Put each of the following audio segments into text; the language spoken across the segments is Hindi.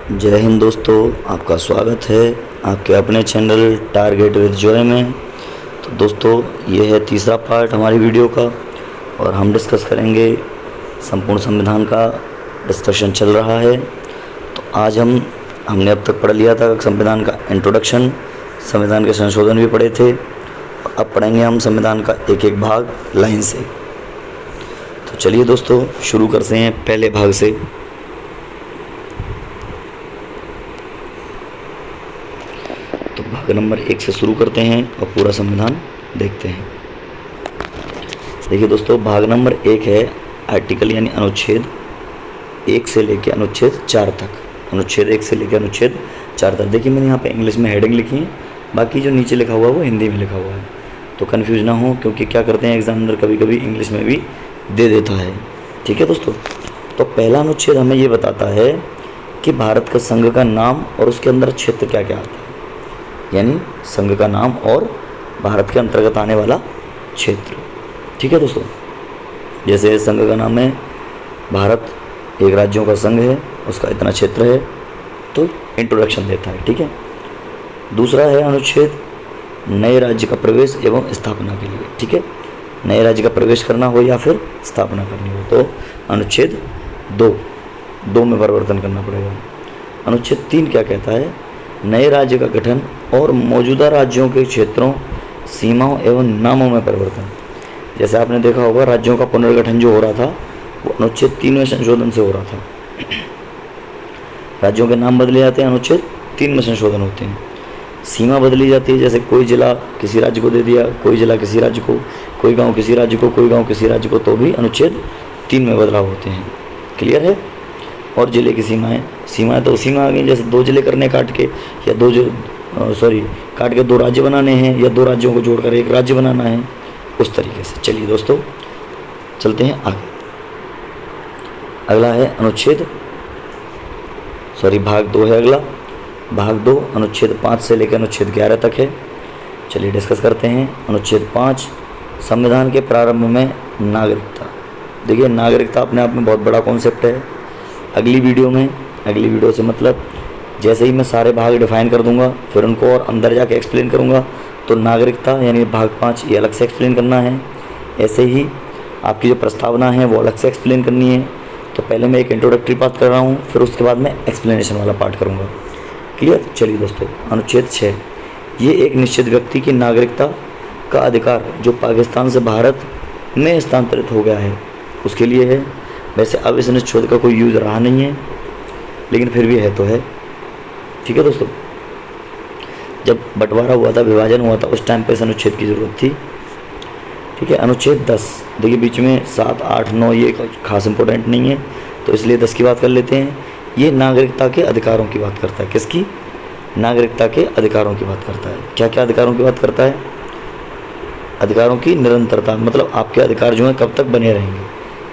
जय हिंद दोस्तों, आपका स्वागत है आपके अपने चैनल टारगेट विद जॉय में। तो दोस्तों, ये है तीसरा पार्ट हमारी वीडियो का और हम डिस्कस करेंगे संपूर्ण संविधान का। डिस्कशन चल रहा है। तो आज हमने अब तक पढ़ लिया था संविधान का इंट्रोडक्शन, संविधान के संशोधन भी पढ़े थे और अब पढ़ेंगे हम संविधान का एक एक भाग लाइन से। तो चलिए दोस्तों, शुरू करते हैं पहले भाग से। तो भाग नंबर 1 से शुरू करते हैं और पूरा संविधान देखते हैं। देखिए दोस्तों, भाग नंबर 1 है आर्टिकल यानी अनुच्छेद 1 से लेकर अनुच्छेद 4 तक। अनुच्छेद 1 से लेकर अनुच्छेद 4 तक। देखिए मैंने यहाँ पे इंग्लिश में हेडिंग लिखी है, बाकी जो नीचे लिखा हुआ है वो हिंदी में लिखा हुआ है, तो कन्फ्यूज ना हो, क्योंकि क्या करते हैं एग्जामिनर कभी कभी इंग्लिश में भी दे देता है। ठीक है दोस्तों, तो पहला अनुच्छेद हमें ये बताता है कि भारत का संघ का नाम और उसके अंदर क्षेत्र क्या क्या आता है, यानी संघ का नाम और भारत के अंतर्गत आने वाला क्षेत्र। ठीक है दोस्तों, जैसे संघ का नाम है भारत एक राज्यों का संघ है, उसका इतना क्षेत्र है, तो इंट्रोडक्शन देता है। ठीक है। दूसरा है अनुच्छेद नए राज्य का प्रवेश एवं स्थापना के लिए। ठीक है, नए राज्य का प्रवेश करना हो या फिर स्थापना करनी हो तो अनुच्छेद 2 में परिवर्तन करना पड़ेगा। अनुच्छेद 3 क्या कहता है, नए राज्य का गठन और मौजूदा राज्यों के क्षेत्रों, सीमाओं एवं नामों में परिवर्तन। जैसे आपने देखा होगा राज्यों का पुनर्गठन जो हो रहा था वो अनुच्छेद 3 में संशोधन से हो रहा था। राज्यों के नाम बदले जाते हैं, अनुच्छेद 3 में संशोधन होते हैं। सीमा बदली जाती है, जैसे कोई जिला किसी राज्य को दे दिया, कोई जिला किसी राज्य को, कोई गांव किसी राज्य को, कोई गांव किसी राज्य को, तो भी अनुच्छेद 3 में बदलाव होते हैं। क्लियर है। और जिले की सीमाएँ तो सीमा आ गई, जैसे 2 जिले करने काट के, या काट के 2 राज्य बनाने हैं, या 2 राज्यों को जोड़कर एक राज्य बनाना है, उस तरीके से। चलिए दोस्तों, चलते हैं आगे। अगला है भाग 2 है अगला। भाग 2 अनुच्छेद 5 से लेकर अनुच्छेद 11 तक है। चलिए डिस्कस करते हैं। अनुच्छेद 5, संविधान के प्रारंभ में नागरिकता। देखिए नागरिकता अपने आप में बहुत बड़ा कॉन्सेप्ट है। अगली वीडियो से मतलब जैसे ही मैं सारे भाग डिफाइन कर दूंगा, फिर उनको और अंदर जाके एक्सप्लेन करूंगा, तो नागरिकता यानी भाग 5 ये अलग से एक्सप्लेन करना है। ऐसे ही आपकी जो प्रस्तावना है वो अलग से एक्सप्लेन करनी है। तो पहले मैं एक इंट्रोडक्टरी पार्ट कर रहा हूँ, फिर उसके बाद मैं एक्सप्लेनेशन वाला पार्ट करूँगा। क्लियर। चलिए दोस्तों, अनुच्छेद 6, ये एक निश्चित व्यक्ति की नागरिकता का अधिकार जो पाकिस्तान से भारत में स्थानांतरित हो गया है उसके लिए है। वैसे अब इस अनुच्छेद का कोई यूज़ रहा नहीं है, लेकिन फिर भी है तो है। ठीक है दोस्तों, जब बंटवारा हुआ था, विभाजन हुआ था, उस टाइम पर इस अनुच्छेद की ज़रूरत थी। ठीक है। अनुच्छेद 10, देखिए बीच में 7, 8, 9 ये खास इंपॉर्टेंट नहीं है, तो इसलिए 10 की बात कर लेते हैं। ये नागरिकता के अधिकारों की बात करता है। किसकी? नागरिकता के अधिकारों की बात करता है। क्या क्या अधिकारों की बात करता है? अधिकारों की निरंतरता, मतलब आपके अधिकार जो हैं कब तक बने रहेंगे।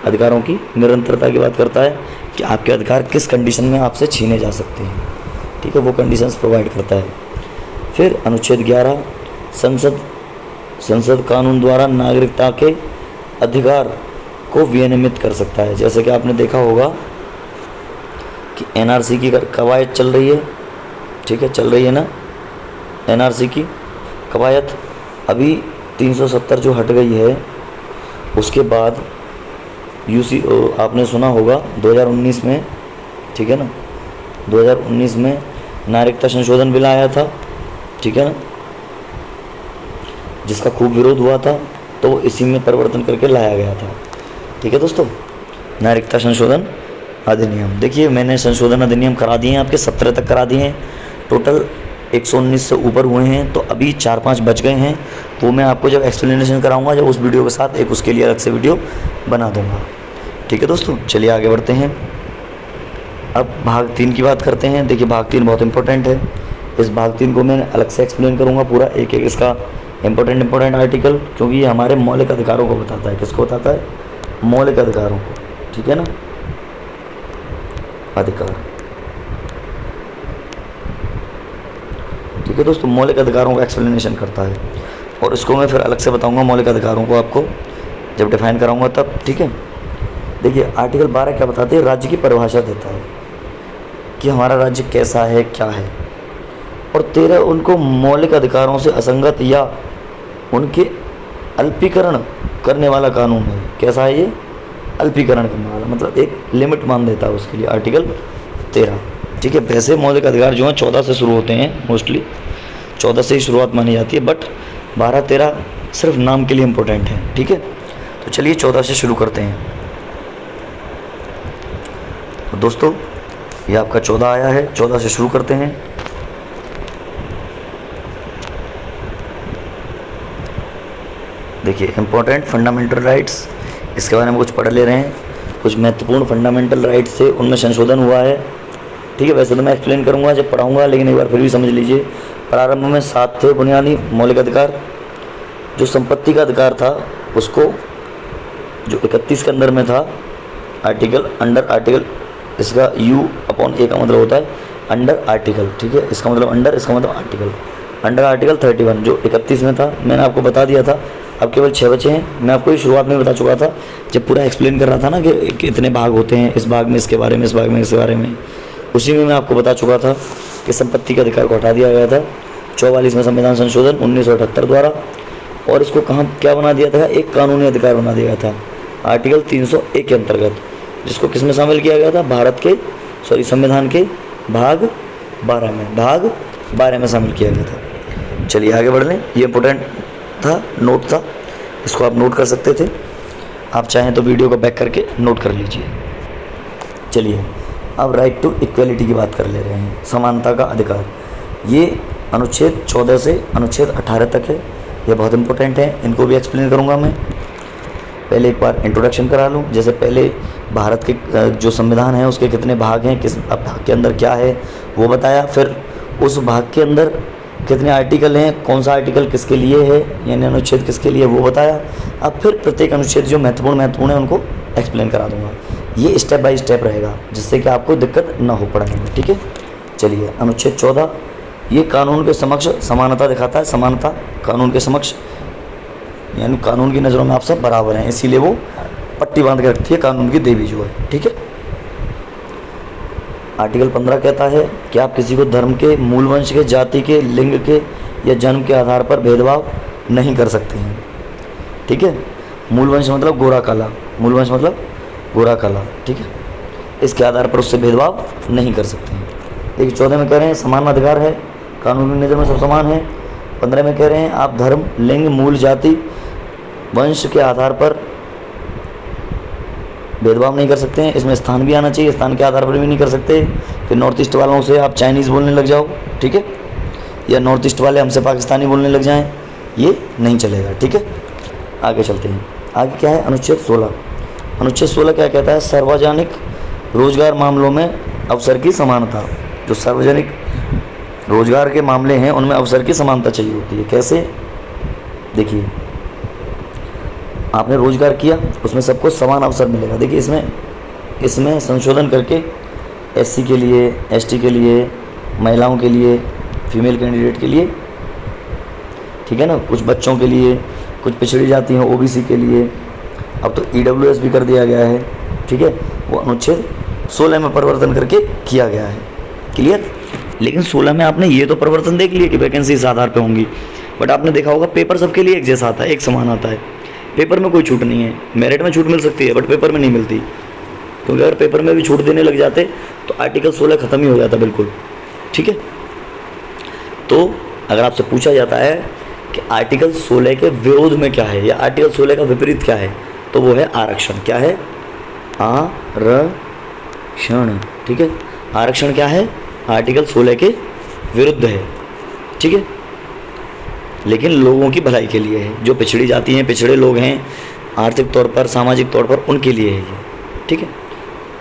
अधिकारों की निरंतरता की बात करता है कि आपके अधिकार किस कंडीशन में आपसे छीने जा सकते हैं। ठीक है, वो कंडीशंस प्रोवाइड करता है। फिर अनुच्छेद 11, संसद कानून द्वारा नागरिकता के अधिकार को विनियमित कर सकता है। जैसे कि आपने देखा होगा कि एनआरसी की कवायद चल रही है। ठीक है, चल रही है ना एनआरसी की कवायद। अभी 370 जो हट गई है, उसके बाद यूसी आपने सुना होगा 2019 में, ठीक है ना, 2019 में नागरिकता संशोधन बिल आया था। ठीक है ना, जिसका खूब विरोध हुआ था, तो वो इसी में परिवर्तन करके लाया गया था। ठीक है दोस्तों, नागरिकता संशोधन अधिनियम। देखिए मैंने संशोधन अधिनियम करा दिए हैं, आपके 17 तक करा दिए हैं। टोटल 119 से ऊपर हुए हैं, तो अभी 4-5 बच गए हैं। वो मैं आपको जब एक्सप्लेनेशन कराऊंगा, जब उस वीडियो के साथ एक उसके लिए अलग से वीडियो बना दूंगा। ठीक है दोस्तों, चलिए आगे बढ़ते हैं। अब भाग 3 की बात करते हैं। देखिए भाग 3 बहुत इंपॉर्टेंट है। इस भाग 3 को मैं अलग से एक्सप्लेन करूँगा पूरा, एक एक इसका इंपॉर्टेंट आर्टिकल, क्योंकि ये हमारे मौलिक अधिकारों को बताता है। किसको बताता है? मौलिक अधिकारों को। ठीक है ना, अधिकार। ठीक है दोस्तों, मौलिक अधिकारों का एक्सप्लेनेशन करता है, और इसको मैं फिर अलग से बताऊंगा मौलिक अधिकारों को आपको जब डिफाइन कराऊंगा तब। ठीक है। देखिए आर्टिकल 12 क्या बताते हैं, राज्य की परिभाषा देता है कि हमारा राज्य कैसा है, क्या है। और 13 उनको मौलिक अधिकारों से असंगत या उनके अल्पीकरण करने वाला कानून है। कैसा है ये? अल्पीकरण करने वाला, मतलब एक लिमिट मान देता है उसके लिए, आर्टिकल 13। ठीक है, वैसे मौलिक अधिकार जो हैं 14 से शुरू होते हैं, मोस्टली 14 से ही शुरुआत मानी जाती है, बट 12-13 सिर्फ नाम के लिए इम्पोर्टेंट है। ठीक है, तो चलिए 14 से शुरू करते हैं। तो दोस्तों ये आपका 14 आया है, 14 से शुरू करते हैं। देखिए, इम्पोर्टेंट फंडामेंटल राइट्स, इसके बारे में कुछ पढ़ ले रहे हैं। कुछ महत्वपूर्ण फंडामेंटल राइट्स थे, उनमें संशोधन हुआ है। ठीक है, वैसे तो मैं एक्सप्लेन करूंगा जब पढ़ाऊंगा, लेकिन एक बार फिर भी समझ लीजिए। प्रारंभ में 7 थे बुनियादी मौलिक अधिकार। जो संपत्ति का अधिकार था उसको, जो 31 के अंदर में था, आर्टिकल, अंडर आर्टिकल, इसका U/A का मतलब होता है अंडर आर्टिकल। ठीक है, इसका मतलब अंडर, इसका मतलब आर्टिकल। अंडर आर्टिकल 31 जो 31 में था, मैंने आपको बता दिया था। अब केवल 6 बचे हैं। मैं आपको ये शुरुआत में बता चुका था जब पूरा एक्सप्लेन कर रहा था ना कि इतने भाग होते हैं, इस भाग में इसके बारे में, इस भाग में इसके बारे में। उसी में मैं आपको बता चुका था कि संपत्ति के अधिकार को हटा दिया गया था 44 में संविधान संशोधन 1978 द्वारा, और इसको कहाँ क्या बना दिया था? एक कानूनी अधिकार बना दिया गया था आर्टिकल 301 के अंतर्गत, जिसको किस में शामिल किया गया था? भारत के संविधान के भाग 12 में शामिल किया गया था। चलिए आगे बढ़ लें। ये इंपॉर्टेंट था, नोट था, इसको आप नोट कर सकते थे। आप चाहें तो वीडियो को बैक करके नोट कर लीजिए। चलिए अब राइट टू इक्वलिटी की बात कर ले रहे हैं, समानता का अधिकार। ये अनुच्छेद 14 से अनुच्छेद 18 तक है। ये बहुत इंपॉर्टेंट है, इनको भी एक्सप्लेन करूँगा मैं। पहले एक बार इंट्रोडक्शन करा लूँ। जैसे पहले भारत के जो संविधान है उसके कितने भाग हैं, किस भाग के अंदर क्या है वो बताया। फिर उस भाग के अंदर कितने आर्टिकल हैं, कौन सा आर्टिकल किसके लिए है, यानी अनुच्छेद किसके लिए, वो बताया। अब फिर प्रत्येक अनुच्छेद जो महत्वपूर्ण है उनको एक्सप्लेन करा दूंगा। ये स्टेप बाय स्टेप रहेगा, जिससे कि आपको दिक्कत ना हो पढ़ने में। ठीक है, चलिए अनुच्छेद 14, ये कानून के समक्ष समानता दिखाता है। समानता कानून के समक्ष, यानी कानून की नज़रों में आप सब बराबर हैं, इसीलिए वो पट्टी बांध के रखती है कानून की देवी जो है। ठीक है, आर्टिकल 15 कहता है कि आप किसी को धर्म के, मूल वंश के, जाति के, लिंग के या जन्म के आधार पर भेदभाव नहीं कर सकते हैं। ठीक है, मूल वंश मतलब गोरा काला, मूल वंश मतलब गोरा काला। ठीक है, इसके आधार पर उससे भेदभाव नहीं कर सकते हैं। देखिए 14 में कह रहे हैं समान अधिकार है, कानूनी नज़र में सब समान है। 15 में कह रहे हैं आप धर्म, लिंग, मूल, जाति, वंश के आधार पर भेदभाव नहीं कर सकते हैं। इसमें स्थान भी आना चाहिए, स्थान के आधार पर भी नहीं कर सकते। फिर नॉर्थ ईस्ट वालों से आप चाइनीज़ बोलने लग जाओ, ठीक है, या नॉर्थ ईस्ट वाले हमसे पाकिस्तानी बोलने लग जाएं, ये नहीं चलेगा। ठीक है, आगे चलते हैं। आगे क्या है? अनुच्छेद 16। अनुच्छेद 16 क्या कहता है? सार्वजनिक रोजगार मामलों में अवसर की समानता। जो सार्वजनिक रोजगार के मामले हैं उनमें अवसर की समानता चाहिए होती है। कैसे? देखिए, आपने रोजगार किया, उसमें सबको समान अवसर मिलेगा। देखिए इसमें संशोधन करके एससी के लिए, एसटी के लिए, महिलाओं के लिए, फीमेल कैंडिडेट के लिए, ठीक है ना, कुछ बच्चों के लिए, कुछ पिछड़ी जाति हैं ओबीसी के लिए, अब तो ईडब्ल्यूएस भी कर दिया गया है। ठीक है, वो अनुच्छेद 16 में परिवर्तन करके किया गया है। क्लियर? लेकिन 16 में आपने ये तो परिवर्तन देख लिया कि वैकेंसी इस आधार पर होंगी, बट आपने देखा होगा पेपर सबके लिए एक जैसा आता है, एक समान आता है। पेपर में कोई छूट नहीं है। मेरिट में छूट मिल सकती है बट पेपर में नहीं मिलती, क्योंकि अगर पेपर में भी छूट देने लग जाते तो आर्टिकल 16 ख़त्म ही हो जाता बिल्कुल। ठीक है, तो अगर आपसे पूछा जाता है कि आर्टिकल 16 के विरोध में क्या है या आर्टिकल 16 का विपरीत क्या है, तो वो है आरक्षण। क्या है? आरक्षण। ठीक है, आरक्षण क्या है? आर्टिकल 16 के विरुद्ध है। ठीक है, लेकिन लोगों की भलाई के लिए है। जो पिछड़ी जाति हैं, पिछड़े लोग हैं, आर्थिक तौर पर, सामाजिक तौर पर, उनके लिए है ये। ठीक है,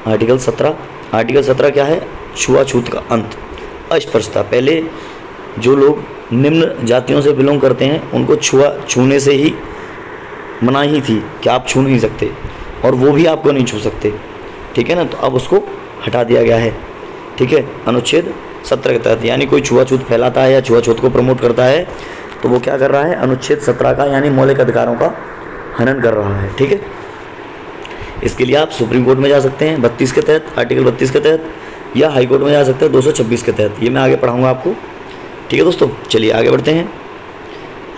आर्टिकल 17। आर्टिकल 17 क्या है? छुआछूत का अंत, अस्पृश्यता। पहले जो लोग निम्न जातियों से बिलोंग करते हैं उनको छूने से ही मनाही थी कि आप छू नहीं सकते, और वो भी आपको नहीं छू सकते। ठीक है ना, तो अब उसको हटा दिया गया है। ठीक है, अनुच्छेद 17 के तहत, यानी कोई छुआछूत फैलाता है या छुआछूत को प्रमोट करता है तो वो क्या कर रहा है? अनुच्छेद 17 का, यानी मौलिक अधिकारों का हनन कर रहा है। ठीक है, इसके लिए आप सुप्रीम कोर्ट में जा सकते हैं 32 के तहत, आर्टिकल 32 के तहत, या हाई कोर्ट में जा सकते हैं 226 के तहत। ये मैं आगे पढ़ाऊँगा आपको, ठीक है दोस्तों। चलिए आगे बढ़ते हैं।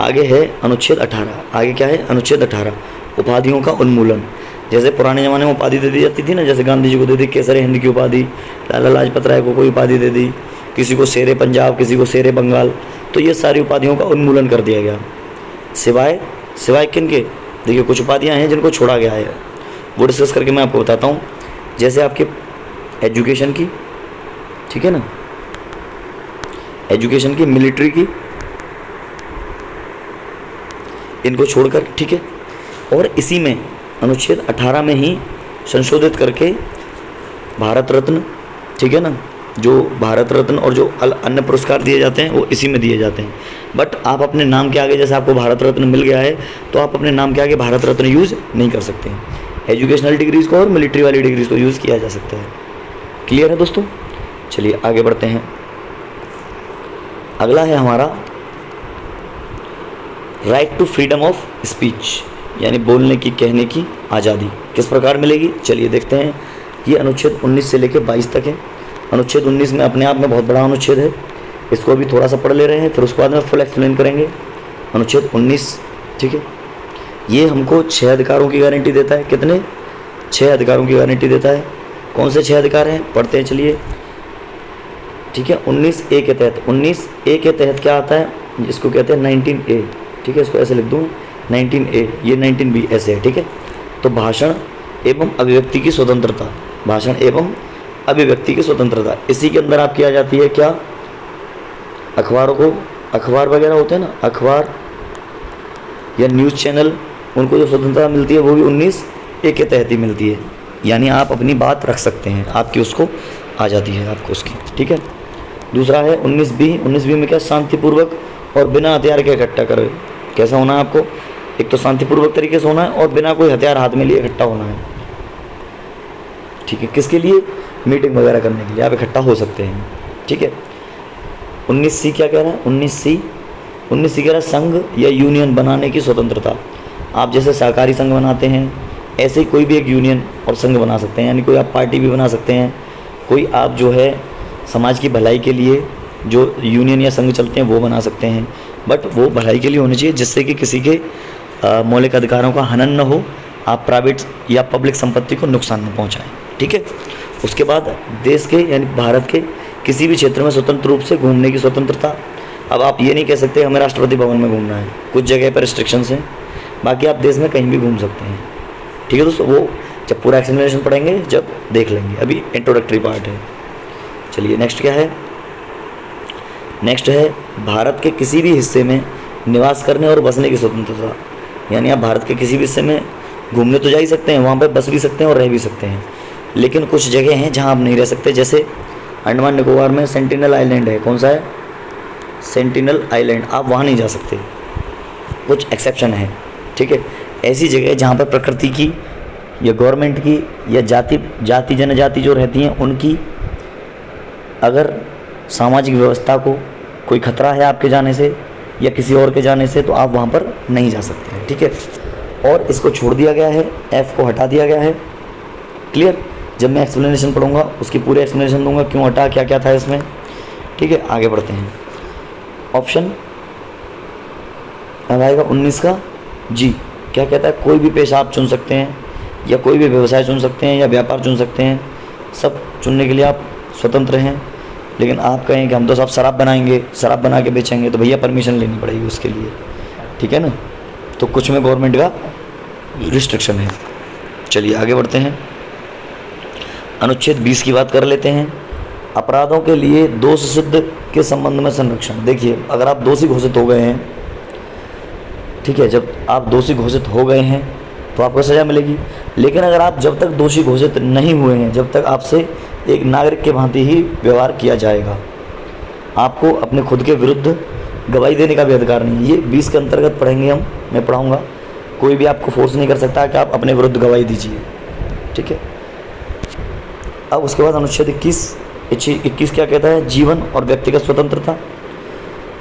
आगे है अनुच्छेद 18। आगे क्या है? अनुच्छेद 18, उपाधियों का उन्मूलन। जैसे पुराने ज़माने में उपाधि दे दी जाती थी ना, जैसे गांधी जी को दे दी केसर हिंद की उपाधि, लाला लाजपत राय को कोई उपाधि दे दी, किसी को शेरे पंजाब, किसी को शेरे बंगाल, तो ये सारी उपाधियों का उन्मूलन कर दिया गया। सिवाय किन के? देखिए कुछ उपाधियाँ हैं जिनको छोड़ा गया है, वो डिस्कस करके मैं आपको बताता हूँ। जैसे आपके एजुकेशन की, ठीक है ना, एजुकेशन की, मिलिट्री की, इनको छोड़कर, ठीक है। और इसी में अनुच्छेद 18 में ही संशोधित करके भारत रत्न, ठीक है ना, जो भारत रत्न और जो अन्य पुरस्कार दिए जाते हैं वो इसी में दिए जाते हैं। बट आप अपने नाम के आगे, जैसे आपको भारत रत्न मिल गया है तो आप अपने नाम के आगे भारत रत्न यूज़ नहीं कर सकते हैं। एजुकेशनल डिग्रीज़ को और मिलिट्री वाली डिग्रीज़ को यूज़ किया जा सकता है। क्लियर है दोस्तों? चलिए आगे बढ़ते हैं। अगला है हमारा right to freedom of speech, यानी बोलने की, कहने की आज़ादी किस प्रकार मिलेगी? चलिए देखते हैं। ये अनुच्छेद 19 से लेकर 22 तक है। अनुच्छेद 19 में अपने आप में बहुत बड़ा अनुच्छेद है, इसको अभी थोड़ा सा पढ़ ले रहे हैं, फिर उसके बाद में फुल एक्सप्लेन करेंगे। अनुच्छेद 19, ठीक है, ये हमको 6 अधिकारों की गारंटी देता है। कितने? 6 अधिकारों की गारंटी देता है। कौन से 6 अधिकार हैं? पढ़ते हैं चलिए, ठीक है। 19A के तहत, 19A के तहत क्या आता है? इसको कहते हैं 19A, ठीक है, इसको ऐसे लिख दूँ 19A, ये 19B ऐसे है, ठीक है। तो भाषण एवं अभिव्यक्ति की स्वतंत्रता, भाषण एवं अभिव्यक्ति की स्वतंत्रता, इसी के अंदर आपकी आ जाती है क्या? अखबारों को, अखबार वगैरह होते हैं ना, अखबार या न्यूज़ चैनल, उनको जो स्वतंत्रता मिलती है वो भी 19A के तहत ही मिलती है। यानी आप अपनी बात रख सकते हैं, आपकी उसको आ जाती है आपको उसकी, ठीक है। दूसरा है 19B। 19B में क्या? शांतिपूर्वक और बिना हथियार के इकट्ठा करे। कैसा होना है आपको? एक तो शांतिपूर्वक तरीके से होना है और बिना कोई हथियार हाथ में लिए इकट्ठा होना है, ठीक है। किसके लिए? मीटिंग वगैरह करने के लिए आप इकट्ठा हो सकते हैं, ठीक है। 19C क्या कह रहा है? 19C कह रहा है संघ या यूनियन बनाने की स्वतंत्रता। आप जैसे सहकारी संघ बनाते हैं, ऐसे ही कोई भी एक यूनियन और संघ बना सकते हैं, यानी कोई आप पार्टी भी बना सकते हैं, कोई आप जो है समाज की भलाई के लिए जो यूनियन या संघ चलते हैं वो बना सकते हैं। बट वो भलाई के लिए होनी चाहिए, जिससे कि किसी के मौलिक अधिकारों का हनन न हो, आप प्राइवेट या पब्लिक संपत्ति को नुकसान न पहुंचाएं, ठीक है। उसके बाद देश के यानी भारत के किसी भी क्षेत्र में स्वतंत्र रूप से घूमने की स्वतंत्रता। अब आप ये नहीं कह सकते हमें राष्ट्रपति भवन में घूमना है, कुछ जगह पर रिस्ट्रिक्शंस हैं, बाकी आप देश में कहीं भी घूम सकते हैं, ठीक है दोस्तों। वो जब पूरा एक्सप्लेनेशन पढ़ेंगे जब देख लेंगे, अभी इंट्रोडक्टरी पार्ट है। चलिए नेक्स्ट क्या है? नेक्स्ट है भारत के किसी भी हिस्से में निवास करने और बसने की स्वतंत्रता। यानी आप भारत के किसी भी हिस्से में घूमने तो जा ही सकते हैं, वहाँ पर बस भी सकते हैं और रह भी सकते हैं, लेकिन कुछ जगह हैं जहाँ आप नहीं रह सकते। जैसे अंडमान निकोबार में सेंटिनल आइलैंड है। कौन सा है? सेंटिनल आइलैंड, आप वहाँ नहीं जा सकते, कुछ एक्सेप्शन है, ठीक है। ऐसी जगह जहाँ पर प्रकृति की या गवर्नमेंट की या जाति जनजाति जो रहती हैं उनकी अगर सामाजिक व्यवस्था को कोई खतरा है आपके जाने से या किसी और के जाने से, तो आप वहाँ पर नहीं जा सकते हैं, ठीक है। और इसको छोड़ दिया गया है, F को हटा दिया गया है। क्लियर? जब मैं एक्सप्लेनेशन पढ़ूंगा उसकी पूरी एक्सप्लेनेशन दूंगा, क्यों हटा, क्या क्या था इसमें, ठीक है। आगे बढ़ते हैं। ऑप्शन अब आएगा 19 का जी। क्या कहता है? कोई भी पेशा आप चुन सकते हैं या कोई भी व्यवसाय चुन सकते हैं या व्यापार चुन सकते हैं, सब चुनने के लिए आप स्वतंत्र हैं। लेकिन आप कहें कि हम तो सब शराब बनाएंगे, शराब बना के बेचेंगे, तो भैया परमिशन लेनी पड़ेगी उसके लिए, ठीक है ना। तो कुछ में गवर्नमेंट का रिस्ट्रिक्शन है। चलिए आगे बढ़ते हैं। अनुच्छेद 20 की बात कर लेते हैं। अपराधों के लिए दोष सिद्ध के संबंध में संरक्षण। देखिए, अगर आप दोषी घोषित हो गए हैं, ठीक है, जब आप दोषी घोषित हो गए हैं तो आपको सज़ा मिलेगी। लेकिन अगर आप जब तक दोषी घोषित नहीं हुए हैं, जब तक आपसे एक नागरिक के भांति ही व्यवहार किया जाएगा। आपको अपने खुद के विरुद्ध गवाही देने का भी अधिकार नहीं है। ये 20 के अंतर्गत पढ़ेंगे हम, मैं पढ़ाऊँगा। कोई भी आपको फोर्स नहीं कर सकता कि आप अपने विरुद्ध गवाही दीजिए, ठीक है। अब उसके बाद अनुच्छेद 21 क्या कहता है? जीवन और व्यक्तिगत स्वतंत्रता।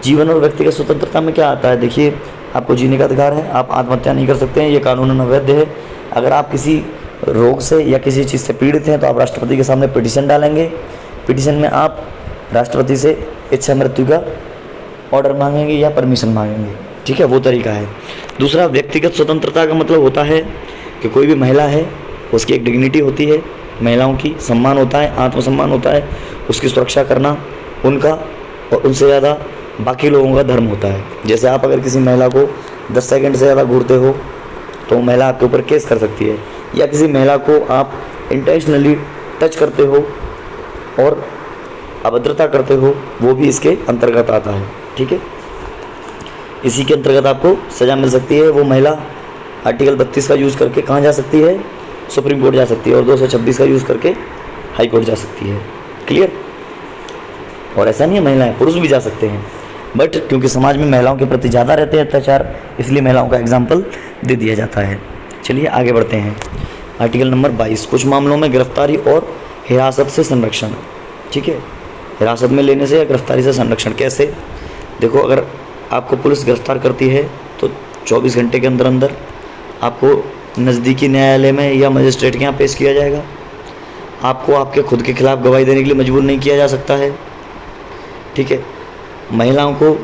जीवन और व्यक्तिगत स्वतंत्रता में क्या आता है? देखिए, आपको जीने का अधिकार है, आप आत्महत्या नहीं कर सकते हैं, ये कानूनन अवैध है। अगर आप किसी रोग से या किसी चीज़ से पीड़ित हैं तो आप राष्ट्रपति के सामने पिटीशन डालेंगे पिटीशन में आप राष्ट्रपति से इच्छा मृत्यु का ऑर्डर मांगेंगे या परमिशन मांगेंगे, ठीक है, वो तरीका है। दूसरा, व्यक्तिगत स्वतंत्रता का मतलब होता है कि कोई भी महिला है उसकी एक डिग्निटी होती है, महिलाओं की सम्मान होता है, आत्मसम्मान होता है, उसकी सुरक्षा करना उनका और उनसे ज़्यादा बाकी लोगों का धर्म होता है। जैसे आप अगर किसी महिला को 10 सेकंड से ज़्यादा घूरते हो तो महिला आपके ऊपर केस कर सकती है, या किसी महिला को आप इंटेंशनली टच करते हो और अभद्रता करते हो, वो भी इसके अंतर्गत आता है, ठीक है। इसी के अंतर्गत आपको सज़ा मिल सकती है। वो महिला आर्टिकल 32 का यूज़ करके कहाँ जा सकती है? सुप्रीम कोर्ट जा सकती है, और 226 का यूज़ करके हाई कोर्ट जा सकती है। क्लियर? और ऐसा नहीं है महिलाएं, पुरुष भी जा सकते हैं, बट क्योंकि समाज में महिलाओं के प्रति ज़्यादा रहते हैं अत्याचार, इसलिए महिलाओं का एग्जाम्पल दे दिया जाता है। चलिए आगे बढ़ते हैं। आर्टिकल नंबर 22, कुछ मामलों में गिरफ्तारी और हिरासत से संरक्षण, ठीक है। हिरासत में लेने से या गिरफ्तारी से संरक्षण कैसे? देखो, अगर आपको पुलिस गिरफ्तार करती है तो 24 घंटे के अंदर अंदर आपको नज़दीकी न्यायालय में या मजिस्ट्रेट के यहाँ पेश किया जाएगा। आपको आपके खुद के खिलाफ गवाही देने के लिए मजबूर नहीं किया जा सकता है, ठीक है। महिलाओं को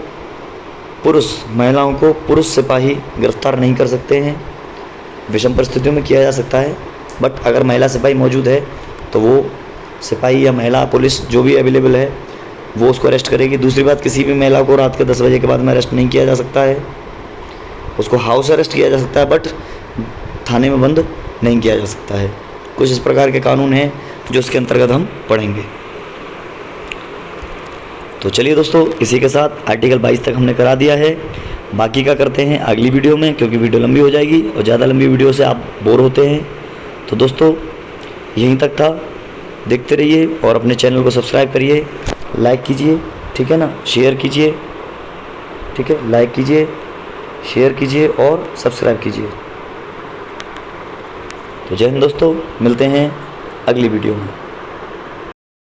पुरुष सिपाही गिरफ्तार नहीं कर सकते हैं, विषम परिस्थितियों में किया जा सकता है, बट अगर महिला सिपाही मौजूद है तो वो सिपाही या महिला पुलिस जो भी अवेलेबल है वो उसको अरेस्ट करेगी। दूसरी बात, किसी भी महिला को रात के 10 बजे के बाद में अरेस्ट नहीं किया जा सकता है, उसको हाउस अरेस्ट किया जा सकता है, बट थाने में बंद नहीं किया जा सकता है। कुछ इस प्रकार के कानून हैं जो इसके अंतर्गत हम पढ़ेंगे। तो चलिए दोस्तों, इसी के साथ आर्टिकल 22 तक हमने करा दिया है। बाकी का करते हैं अगली वीडियो में, क्योंकि वीडियो लंबी हो जाएगी और ज़्यादा लंबी वीडियो से आप बोर होते हैं। तो दोस्तों, यहीं तक था। देखते रहिए और अपने चैनल को सब्सक्राइब करिए, लाइक कीजिए, ठीक है ना, शेयर कीजिए, ठीक है, लाइक कीजिए, शेयर कीजिए और सब्सक्राइब कीजिए। तो जय हिंद दोस्तों, मिलते हैं अगली वीडियो में।